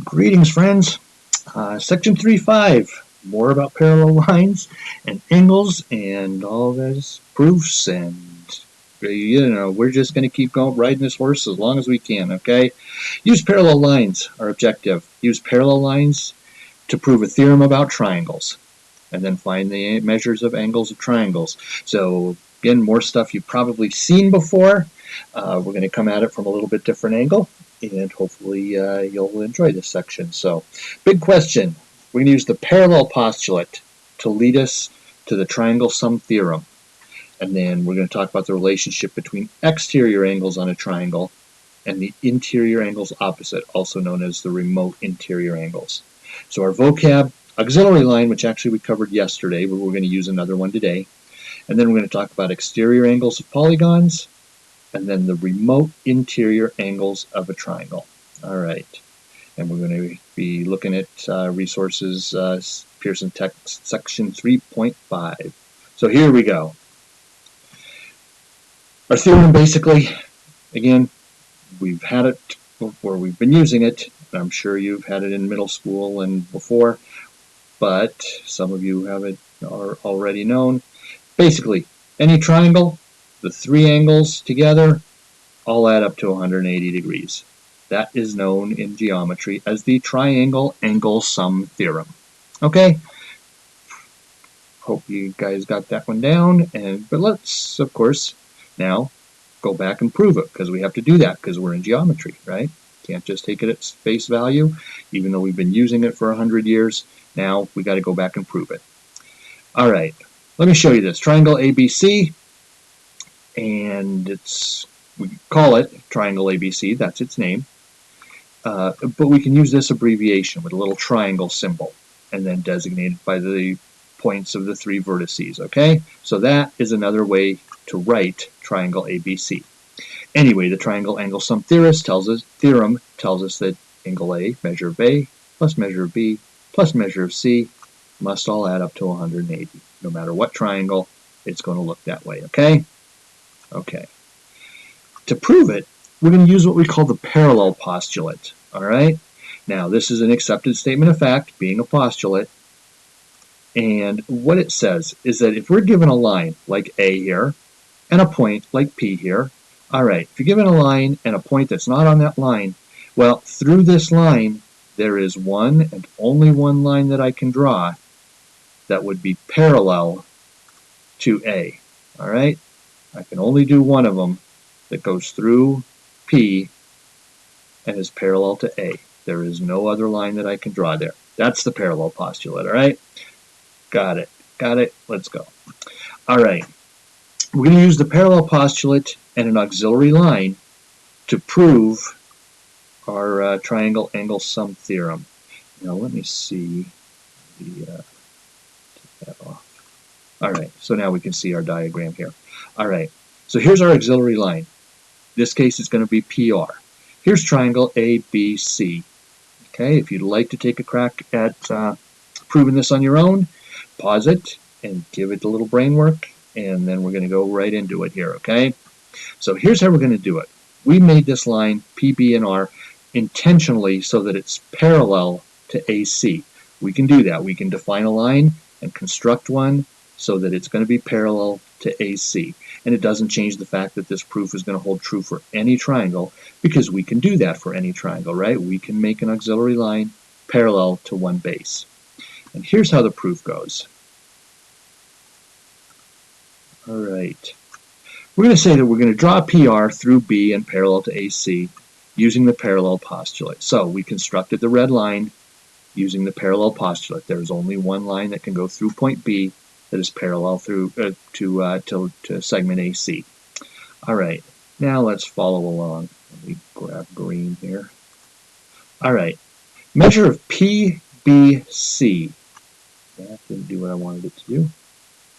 Greetings, friends. Section 3.5, more about parallel lines and angles and all those proofs, and we're just going to keep going riding this horse as long as we can, okay? Use parallel lines, our objective. Use parallel lines to prove a theorem about triangles, and then find the measures of angles of triangles. So, again, more stuff you've probably seen before. We're going to come at it from a little bit different angle, and hopefully you'll enjoy this section. So, big question. We're going to use the parallel postulate to lead us to the triangle sum theorem. And then we're going to talk about the relationship between exterior angles on a triangle and the interior angles opposite, also known as the remote interior angles. So our vocab, auxiliary line, which actually we covered yesterday, but we're going to use another one today. And then we're going to talk about exterior angles of polygons, and then the remote interior angles of a triangle. All right. And we're going to be looking at resources, Pearson Text, section 3.5. So here we go. Our theorem basically, again, we've had it, or we've been using it. I'm sure you've had it in middle school and before, but some of you have it are already known. Basically, any triangle, the three angles together all add up to 180 degrees. That is known in geometry as the triangle angle sum theorem. Okay? Hope you guys got that one down. But let's, of course, now go back and prove it, because we have to do that because we're in geometry, right? Can't just take it at face value, even though we've been using it for 100 years. Now we got to go back and prove it. All right, let me show you this triangle ABC, and we call it triangle ABC. That's its name. But we can use this abbreviation with a little triangle symbol, and then designated by the points of the three vertices. Okay, so that is another way to write triangle ABC. Anyway, the triangle angle sum theorem tells us that angle A, measure of A, plus measure of B, plus measure of C must all add up to 180. No matter what triangle, it's going to look that way, okay? Okay. To prove it, we're going to use what we call the parallel postulate, all right? Now, this is an accepted statement of fact, being a postulate, and what it says is that if we're given a line like A here, and a point like P here, all right, if you're given a line and a point that's not on that line, well, through this line, there is one and only one line that I can draw that would be parallel to A, all right? I can only do one of them that goes through P and is parallel to A. There is no other line that I can draw there. That's the parallel postulate, all right? Got it. Got it. Let's go. All right. We're going to use the parallel postulate and an auxiliary line to prove our triangle angle sum theorem. Now let me see. Take that off. All right, so now we can see our diagram here. All right, so here's our auxiliary line. In this case, it's going to be PR. Here's triangle ABC. Okay, if you'd like to take a crack at proving this on your own, pause it and give it a little brain work, and then we're going to go right into it here, okay? So here's how we're going to do it. We made this line PB and R intentionally so that it's parallel to AC. We can do that. We can define a line and construct one so that it's going to be parallel to AC. And it doesn't change the fact that this proof is going to hold true for any triangle, because we can do that for any triangle, right? We can make an auxiliary line parallel to one base. And here's how the proof goes. All right. We're going to say that we're going to draw PR through B and parallel to AC using the parallel postulate. So we constructed the red line using the parallel postulate. There's only one line that can go through point B that is parallel through to segment AC. All right. Now let's follow along. Let me grab green here. All right. Measure of PBC. That didn't do what I wanted it to do.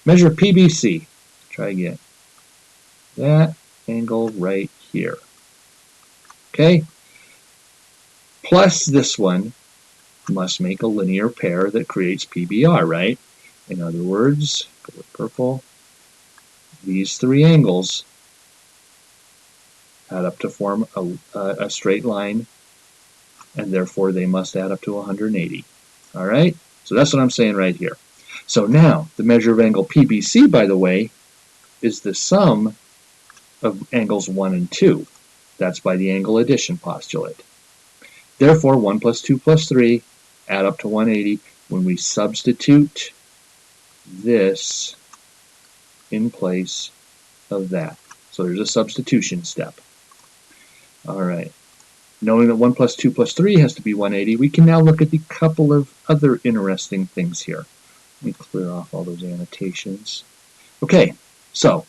Measure of PBC. Try again. That angle right here. Okay? Plus this one must make a linear pair that creates PBR, right? In other words, go with purple, these three angles add up to form a straight line and therefore they must add up to 180. All right? So that's what I'm saying right here. So now, the measure of angle PBC, by the way, is the sum of angles 1 and 2. That's by the angle addition postulate. Therefore, 1 plus 2 plus 3 add up to 180 when we substitute this in place of that. So there's a substitution step. All right. Knowing that 1 plus 2 plus 3 has to be 180, we can now look at the couple of other interesting things here. Let me clear off all those annotations. Okay, so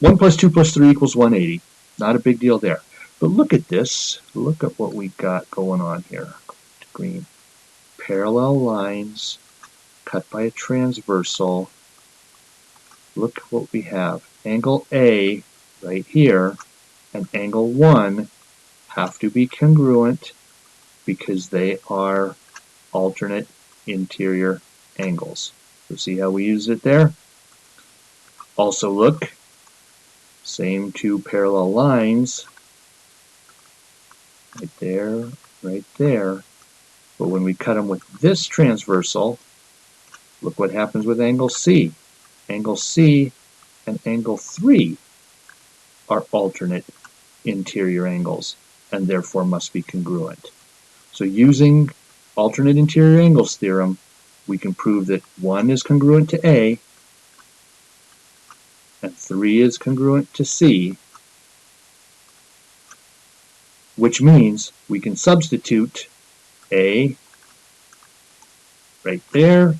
1 plus 2 plus 3 equals 180. Not a big deal there. But look at this. Look at what we got going on here. Green. Parallel lines cut by a transversal. Look what we have. Angle A right here and angle 1 have to be congruent because they are alternate interior angles. So see how we use it there? Also look, same two parallel lines, right there. But when we cut them with this transversal, look what happens with angle C. Angle C and angle 3 are alternate interior angles and therefore must be congruent. So using alternate interior angles theorem, we can prove that 1 is congruent to A and 3 is congruent to C, which means we can substitute A right there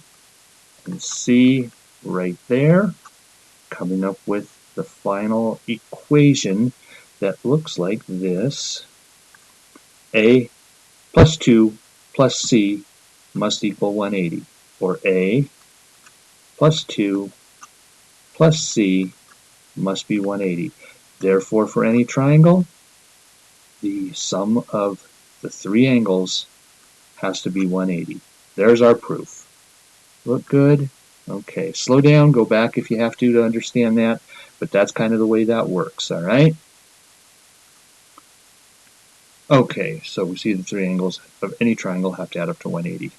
and C right there, coming up with the final equation that looks like this. A plus 2 plus C must equal 180, or A plus 2 plus C must be 180. Therefore, for any triangle, the sum of the three angles has to be 180. There's our proof. Look good? Okay, slow down, go back if you have to understand that, but that's kind of the way that works, all right? Okay, so we see the three angles of any triangle have to add up to 180.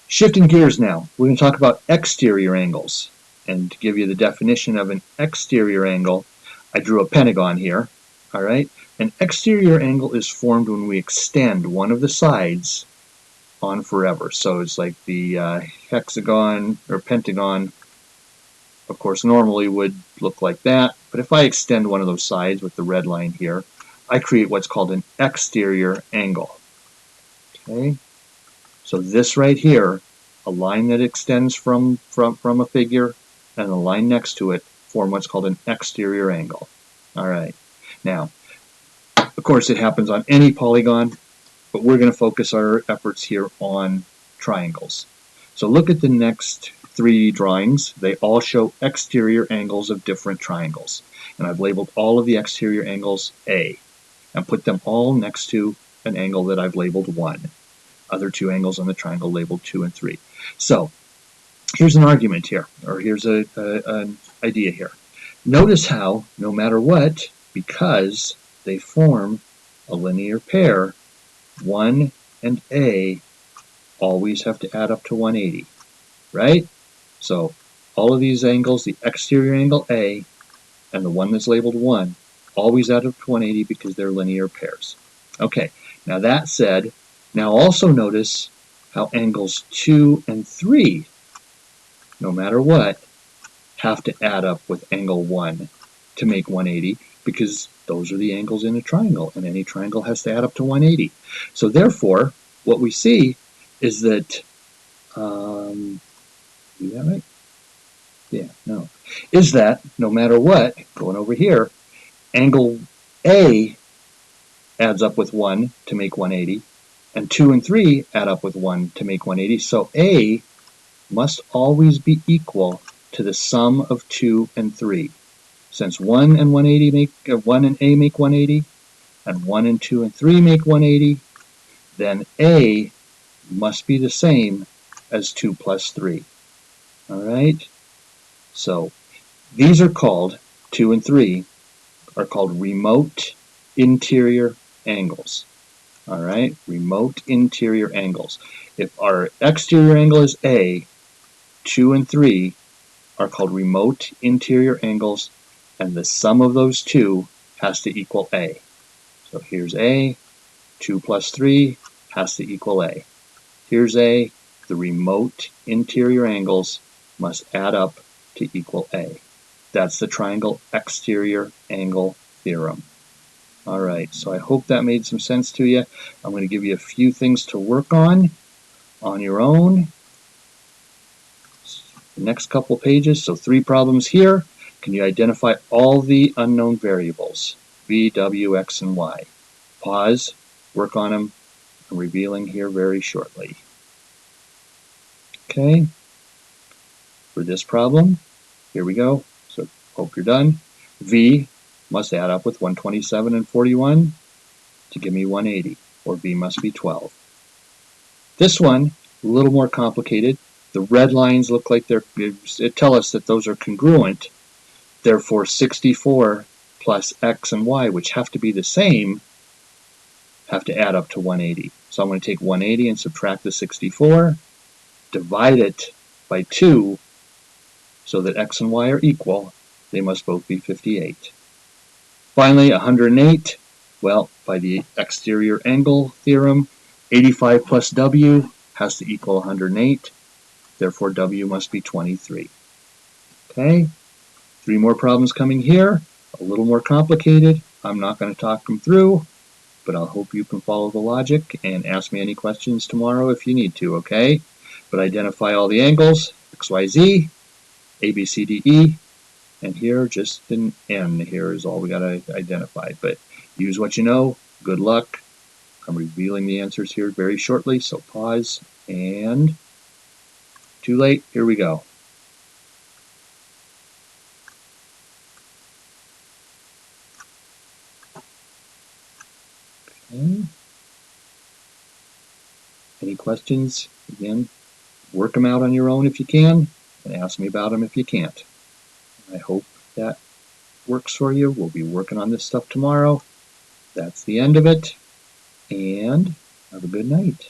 Shifting gears now, we're going to talk about exterior angles. And to give you the definition of an exterior angle, I drew a pentagon here, all right? An exterior angle is formed when we extend one of the sides on forever. So it's like the hexagon or pentagon, of course, normally would look like that. But if I extend one of those sides with the red line here, I create what's called an exterior angle. Okay, so this right here, a line that extends from a figure and a line next to it form what's called an exterior angle. All right, now, of course, it happens on any polygon, but we're going to focus our efforts here on triangles. So look at the next three drawings. They all show exterior angles of different triangles. And I've labeled all of the exterior angles A and put them all next to an angle that I've labeled 1. Other two angles on the triangle labeled 2 and 3. So here's an argument here, or here's an idea here. Notice how, no matter what, because they form a linear pair, 1 and A always have to add up to 180, right? So all of these angles, the exterior angle A and the one that's labeled 1, always add up to 180 because they're linear pairs. Okay, now that said, now also notice how angles 2 and 3, no matter what, have to add up with angle 1 to make 180 because those are the angles in a triangle, and any triangle has to add up to 180. So therefore, what we see is that, is that right? Yeah, no. Is that no matter what, going over here, angle A adds up with 1 to make 180, and 2 and 3 add up with 1 to make 180. So A must always be equal to the sum of 2 and 3. Since 1 and 180 make 1 and A make 180, and 1 and 2 and 3 make 180, then A must be the same as 2 plus 3. All right? So these are called, 2 and 3, are called remote interior angles. All right, remote interior angles. If our exterior angle is A, 2 and 3 are called remote interior angles, and the sum of those two has to equal A. So here's A, 2 plus 3 has to equal A. Here's A, the remote interior angles must add up to equal A. That's the triangle exterior angle theorem. All right, so I hope that made some sense to you. I'm going to give you a few things to work on your own. The next couple pages, so 3 problems here. Can you identify all the unknown variables? V, W, X, and Y. Pause, work on them. I'm revealing here very shortly. Okay, for this problem, here we go. So hope you're done. V must add up with 127 and 41 to give me 180, or V must be 12. This one, a little more complicated. The red lines look like it tell us that those are congruent. Therefore, 64 plus X and Y, which have to be the same, have to add up to 180. So I'm going to take 180 and subtract the 64, divide it by 2, so that X and Y are equal. They must both be 58. Finally, 108, well, by the exterior angle theorem, 85 plus W has to equal 108. Therefore, W must be 23. Okay, 3 more problems coming here, a little more complicated. I'm not going to talk them through, but I'll hope you can follow the logic and ask me any questions tomorrow if you need to, okay? But identify all the angles, X, Y, Z, A, B, C, D, E, and here just an N here is all we got to identify. But use what you know. Good luck. I'm revealing the answers here very shortly, so pause, and too late, here we go. Okay. Any questions? Again, work them out on your own if you can, and ask me about them if you can't. I hope that works for you. We'll be working on this stuff tomorrow. That's the end of it, and have a good night.